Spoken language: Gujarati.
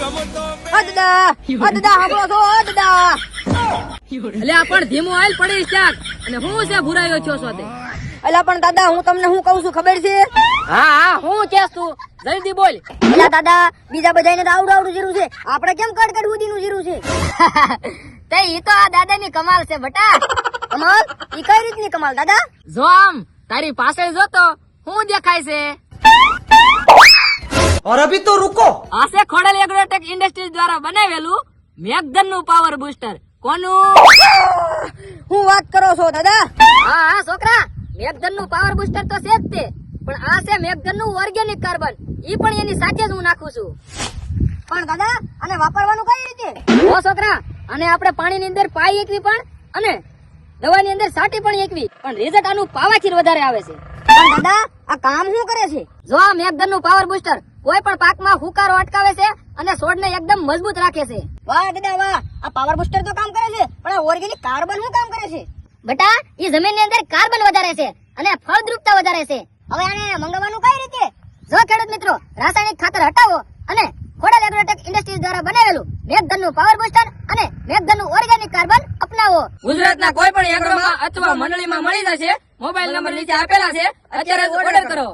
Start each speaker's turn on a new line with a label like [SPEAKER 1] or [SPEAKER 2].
[SPEAKER 1] સાંભળો છો દાદા?
[SPEAKER 2] એટલે આ પણ ધીમું આયલ પડી શાક અને હું છે ભૂરાયો છો તે.
[SPEAKER 1] અલા પણ દાદા હું તમને શું કહું છું ખબર છે?
[SPEAKER 2] હા હા હું કેસ તું જલ્દી બોલ.
[SPEAKER 1] અલા દાદા બીજા બધાને તો આવડું જીરું છે, આપણે કેમ કડકડ સુધીનું જીરું છે?
[SPEAKER 2] તે ઈ તો આ દાદાની કમાલ છે બટા.
[SPEAKER 1] કમાલ? ઈ કઈ રીતની કમાલ દાદા?
[SPEAKER 2] જો આમ તારી પાસે જો તો હું દેખાય છે.
[SPEAKER 3] और अभी तो रुको,
[SPEAKER 2] આસે ખોડલ એગ્રોટેક ઇન્ડસ્ટ્રીઝ દ્વારા બનાવેલું મેઘધન નું પાવર બૂસ્ટર. કોનું?
[SPEAKER 1] હું વાત કરો છો દાદા?
[SPEAKER 2] હા હા છોકરા, મેઘધન નું પાવર બૂસ્ટર તો છે જ તે, પણ આ છે મેઘધન નું ઓર્ગેનિક કાર્બન. ઈ પણ એની સાથે જ હું નાખું છું.
[SPEAKER 1] પણ દાદા આને વાપરવાનું કઈ રીતે?
[SPEAKER 2] ઓ છોકરા, અને આપણે પાણીની અંદર પાઈ એકવી પણ અને દવાની અંદર સાટી પણ એકવી, પણ રિઝલ્ટ આનું પાવાથી વધારે આવે છે.
[SPEAKER 1] પણ દાદા આ કામ શું કરે છે?
[SPEAKER 2] જો આ મેઘધન નું પાવર બૂસ્ટર કોઈ પણ પાકમાં હુકારો અટકાવે છે અને છોડને એકદમ મજબૂત રાખે છે.
[SPEAKER 1] વાહ દાદા વાહ, આ પાવર બૂસ્ટર તો કામ કરે છે, પણ આ ઓર્ગેનિક કાર્બન શું કામ કરે છે?
[SPEAKER 2] બેટા એ જમીનની અંદર કાર્બન વધારે છે અને ફળદ્રુપતા વધારે છે.
[SPEAKER 1] હવે આને મંગાવવાનું કઈ રીતે?
[SPEAKER 2] જો ખેડૂત મિત્રો રાસાયણિક ખાતર હટાવો અને ખોડલ એગ્રોટેક ઇન્ડસ્ટ્રીઝ દ્વારા બનાવેલું મેઘધન નું પાવર બૂસ્ટર અને મેઘધન નું ઓર્ગેનિક કાર્બન અપનાવો. ગુજરાતના કોઈ પણ એગ્રોમાં અથવા મંડળીમાં મળી જશે. મોબાઈલ નંબર નીચે આપેલા છે, અત્યારે જ ઓર્ડર કરો.